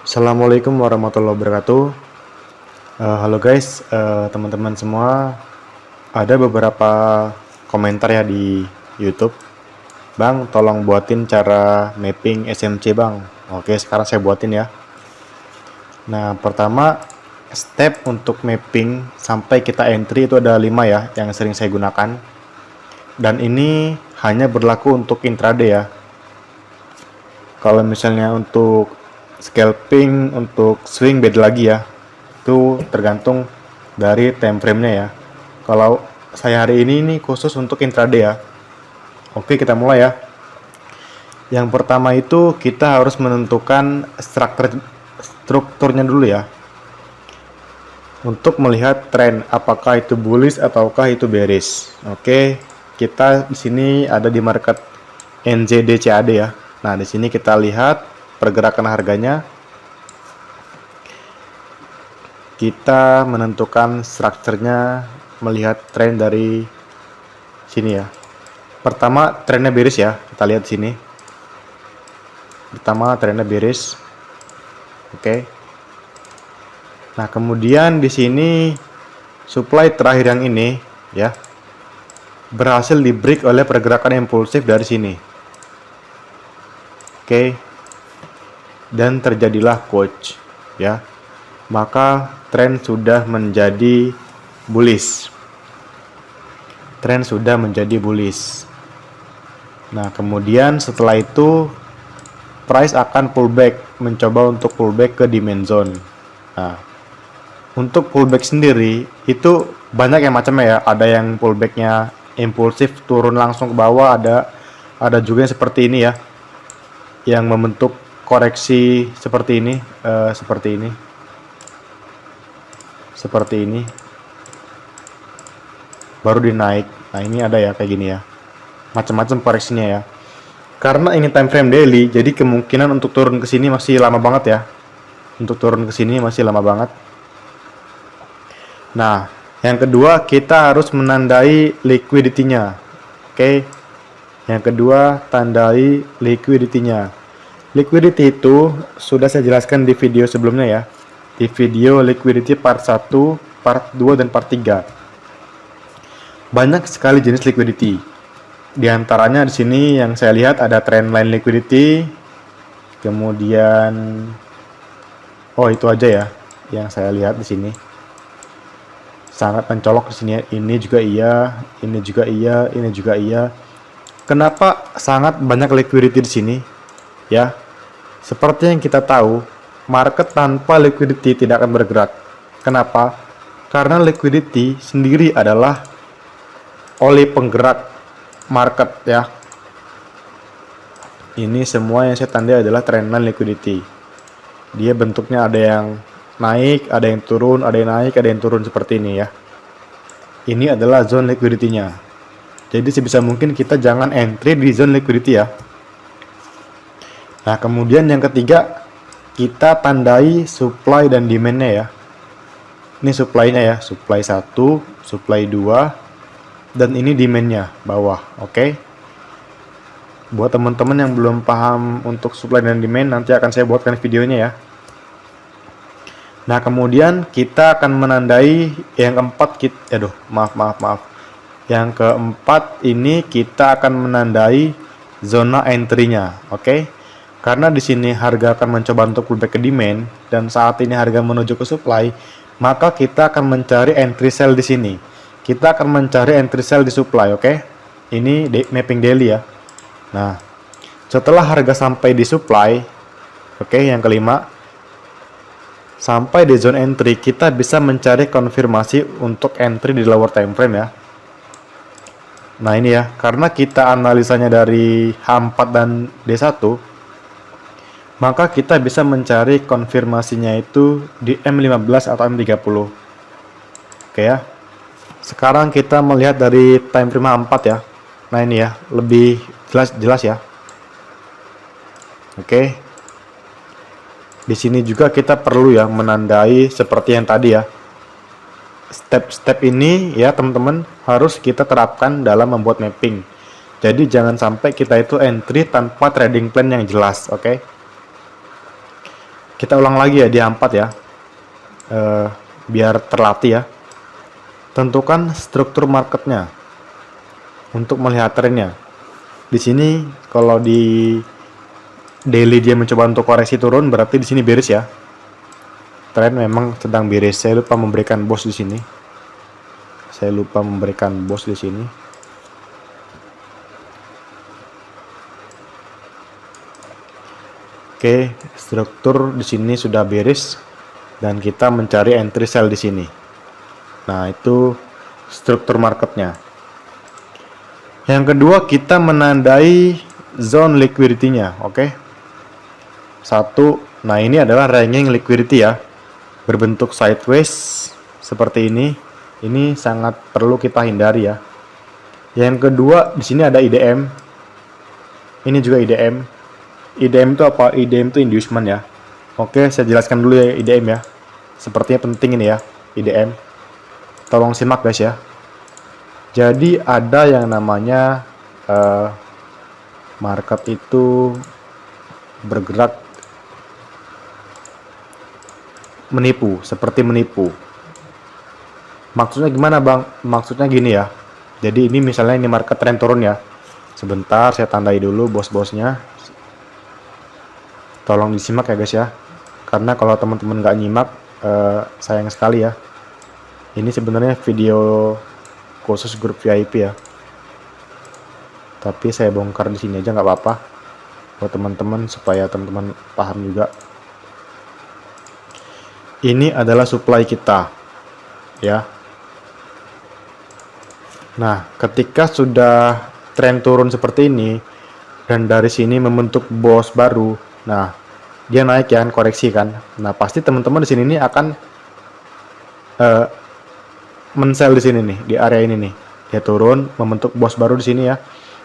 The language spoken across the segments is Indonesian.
Assalamualaikum warahmatullahi wabarakatuh. Halo guys, teman-teman semua. Ada beberapa komentar ya di YouTube. Bang, tolong buatin cara mapping SMC bang. Oke, sekarang saya buatin ya. Nah, pertama step untuk mapping sampai kita entry itu ada 5 ya, yang sering saya gunakan. Dan ini hanya berlaku untuk intraday ya. Kalau misalnya untuk scalping, untuk swing beda lagi ya. Itu tergantung dari time frame-nya ya. Kalau saya hari ini khusus untuk intraday ya. Oke, kita mulai ya. Yang pertama itu kita harus menentukan strukturnya dulu ya. Untuk melihat tren apakah itu bullish ataukah itu bearish. Oke, kita di sini ada di market NZD CAD ya. Nah, di sini kita lihat pergerakan harganya. Kita menentukan strukturnya melihat tren dari sini ya. Pertama trennya bearish ya, kita lihat sini. Pertama trennya bearish. Oke. Nah, kemudian di sini supply terakhir yang ini ya berhasil di break oleh pergerakan impulsif dari sini. Oke. Dan terjadilah quote ya. Maka tren sudah menjadi bullish. Tren sudah menjadi bullish. Nah, kemudian setelah itu price akan pullback, mencoba untuk pullback ke demand zone. Nah, untuk pullback sendiri itu banyak yang macamnya ya. Ada yang pullbacknya impulsif turun langsung ke bawah, ada juga yang seperti ini ya, yang membentuk koreksi seperti ini, seperti ini baru dinaik. Nah, ini ada ya kayak gini ya, macam-macam koreksinya ya. Karena ini time frame daily, jadi kemungkinan untuk turun ke sini masih lama banget ya. Untuk turun ke sini masih lama banget. Nah, yang kedua kita harus menandai liquidity-nya. Oke. Yang kedua, tandai liquidity-nya. Liquidity itu sudah saya jelaskan di video sebelumnya ya. Di video liquidity part 1, part 2, dan part 3. Banyak sekali jenis liquidity. Di antaranya di sini yang saya lihat ada trendline liquidity. Kemudian itu aja ya yang saya lihat di sini. Sangat mencolok di sini ya. Ini juga iya, ini juga iya, ini juga iya. Kenapa sangat banyak liquidity di sini? Ya. Seperti yang kita tahu, market tanpa liquidity tidak akan bergerak. Kenapa? Karena liquidity sendiri adalah oli penggerak market ya. Ini semua yang saya tandai adalah trendline liquidity. Dia bentuknya ada yang naik, ada yang turun, ada yang naik, ada yang turun seperti ini ya. Ini adalah zone liquidity-nya. Jadi sebisa mungkin kita jangan entry di zone liquidity ya. Nah, kemudian yang ketiga, kita tandai supply dan demand-nya ya. Ini supply-nya ya, supply 1, supply 2, dan ini demand-nya, bawah, oke? Buat teman-teman yang belum paham untuk supply dan demand, nanti akan saya buatkan videonya ya. Nah, kemudian kita akan menandai yang keempat, Yang keempat ini kita akan menandai zona entry-nya, oke? Karena di sini harga akan mencoba untuk pullback ke demand dan saat ini harga menuju ke supply, maka kita akan mencari entry sell di sini. Kita akan mencari entry sell di supply, oke? Ini mapping daily ya. Nah, setelah harga sampai di supply, oke, yang kelima, sampai di zone entry, kita bisa mencari konfirmasi untuk entry di lower time frame ya. Nah, ini ya, karena kita analisanya dari H4 dan D1, maka kita bisa mencari konfirmasinya itu di M15 atau M30. Oke ya. Sekarang kita melihat dari time frame 4 ya. Nah, ini ya, lebih jelas ya. Oke. Di sini juga kita perlu ya menandai seperti yang tadi ya. Step-step ini ya teman-teman harus kita terapkan dalam membuat mapping. Jadi jangan sampai kita itu entry tanpa trading plan yang jelas, oke? Kita ulang lagi ya di A4 ya, biar terlatih ya. Tentukan struktur marketnya untuk melihat trennya. Di sini kalau di daily dia mencoba untuk koreksi turun, berarti di sini bearish ya. Tren memang sedang bearish. Saya lupa memberikan boss di sini. Oke, struktur di sini sudah bearish dan kita mencari entry sell di sini. Nah, itu struktur marketnya. Yang kedua, kita menandai zone liquidity-nya, oke? Satu, nah ini adalah ranging liquidity ya, berbentuk sideways seperti ini. Ini sangat perlu kita hindari ya. Yang kedua, di sini ada IDM. Ini juga IDM. IDM itu apa? IDM itu inducement ya. Oke, saya jelaskan dulu ya IDM ya. Sepertinya penting ini ya, IDM. Tolong simak guys ya. Jadi ada yang namanya market itu bergerak menipu, seperti menipu. Maksudnya gimana bang? Maksudnya gini ya. Jadi ini misalnya ini market trend turun ya. Sebentar saya tandai dulu bos-bosnya. Tolong disimak ya guys ya. Karena kalau teman-teman nggak nyimak, sayang sekali ya. Ini sebenarnya video khusus grup VIP ya. Tapi saya bongkar di sini aja nggak apa-apa. Buat teman-teman supaya teman-teman paham juga. Ini adalah supply kita, ya. Nah, ketika sudah tren turun seperti ini dan dari sini membentuk boss baru, nah dia naik ya, koreksi kan. Nah, pasti teman-teman di sini nih akan men-sell di sini nih, di area ini nih. Dia turun, membentuk boss baru di sini ya.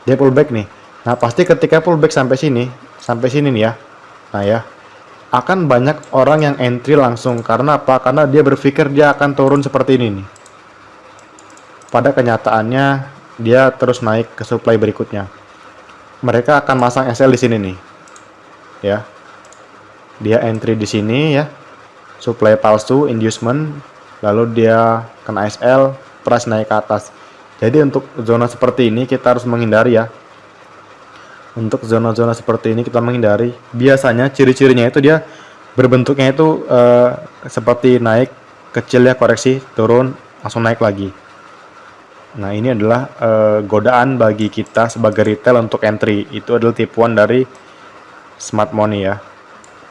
Dia pullback nih. Nah, pasti ketika pullback sampai sini nih ya. Nah ya, akan banyak orang yang entry langsung. Karena apa? Karena dia berpikir dia akan turun seperti ini nih. Pada kenyataannya dia terus naik ke supply berikutnya. Mereka akan masang SL di sini nih. Ya. Dia entry di sini ya. Supply palsu, inducement, lalu dia kena SL, price naik ke atas. Jadi untuk zona seperti ini kita harus menghindari ya. Untuk zona-zona seperti ini kita menghindari. Biasanya ciri-cirinya itu dia berbentuknya itu seperti naik, kecil ya, koreksi, turun, langsung naik lagi. Nah ini adalah godaan bagi kita sebagai retail untuk entry. Itu adalah tipuan dari smart money ya.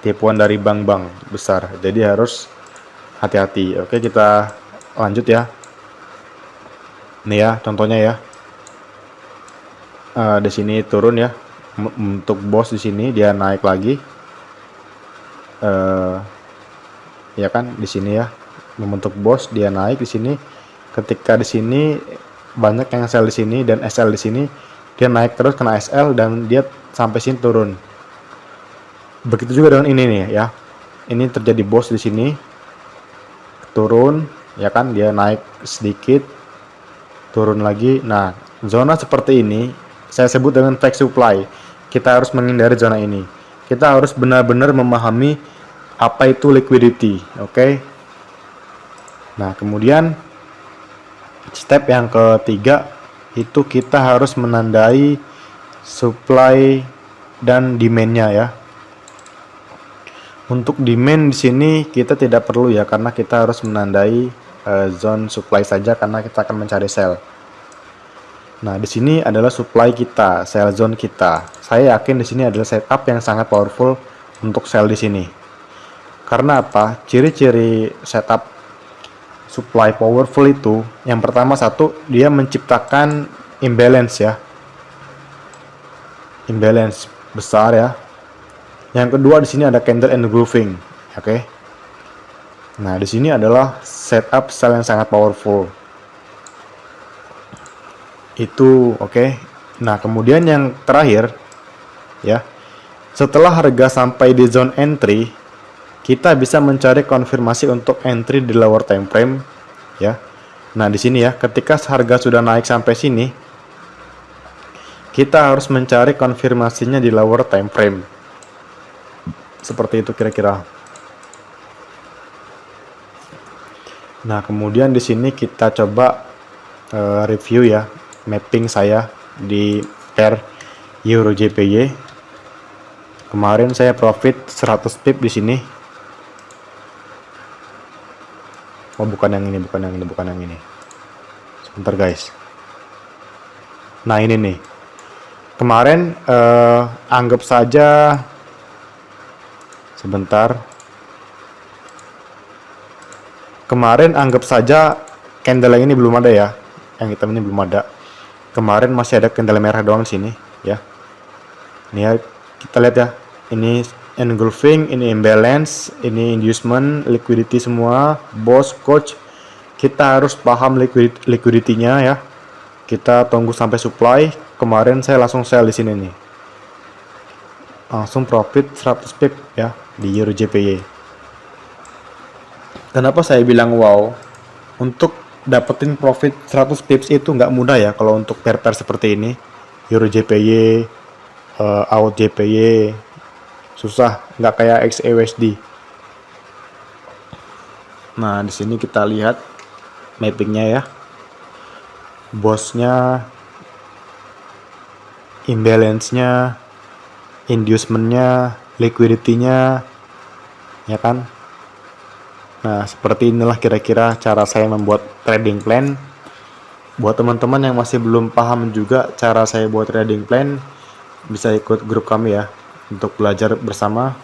Tipuan dari bank-bank besar. Jadi harus hati-hati. Oke, kita lanjut ya. Nih ya, contohnya ya. Di sini turun ya. Untuk boss di sini dia naik lagi. Ya kan, di sini ya. Membentuk boss dia naik di sini. Ketika di sini banyak yang sell di sini dan SL di sini, dia naik terus kena SL dan dia sampai sini turun. Begitu juga dengan ini nih ya. Ini terjadi boss di sini. Turun ya kan, dia naik sedikit, turun lagi. Nah, zona seperti ini saya sebut dengan fake supply. Kita harus menghindari zona ini. Kita harus benar-benar memahami apa itu liquidity, oke? Nah, kemudian step yang ketiga itu kita harus menandai supply dan demand-nya ya. Untuk demand di sini kita tidak perlu ya, karena kita harus menandai zone supply saja karena kita akan mencari sell. Nah, di sini adalah supply kita, sell zone kita. Saya yakin di sini adalah setup yang sangat powerful untuk sell di sini. Karena apa? Ciri-ciri setup supply powerful itu, yang pertama satu, dia menciptakan imbalance ya. Imbalance besar ya. Yang kedua di sini ada candle engulfing, oke. Nah, di sini adalah setup sell yang sangat powerful. Itu oke. Nah, kemudian yang terakhir ya. Setelah harga sampai di zone entry, kita bisa mencari konfirmasi untuk entry di lower time frame ya. Nah, di sini ya, ketika harga sudah naik sampai sini, kita harus mencari konfirmasinya di lower time frame. Seperti itu kira-kira. Nah, kemudian di sini kita coba review ya mapping saya di pair Euro JPY. Kemarin saya profit 100 pip di sini. Oh, bukan yang ini, bukan yang ini, bukan yang ini. Sebentar guys. Nah, ini nih. Kemarin anggap saja sebentar. Kemarin anggap saja candle yang ini belum ada ya. Yang hitam ini belum ada. Kemarin masih ada candle merah doang di sini ya. Ini ya, kita lihat ya. Ini engulfing, ini imbalance, ini inducement, liquidity semua, boss, coach. Kita harus paham liquidity-nya ya. Kita tunggu sampai supply. Kemarin saya langsung sell di sini nih. Langsung profit 100 pip ya di Euro JPY. Kenapa saya bilang wow? Untuk dapetin profit 100 pips itu nggak mudah ya kalau untuk pair-pair seperti ini. Euro JPY, AUD JPY, susah, nggak kayak XAUSD. Nah, di sini kita lihat mappingnya ya. Bossnya, imbalance-nya, inducement-nya, liquidity-nya, ya kan? Nah, seperti inilah kira-kira cara saya membuat trading plan. Buat teman-teman yang masih belum paham juga cara saya buat trading plan, bisa ikut grup kami ya untuk belajar bersama.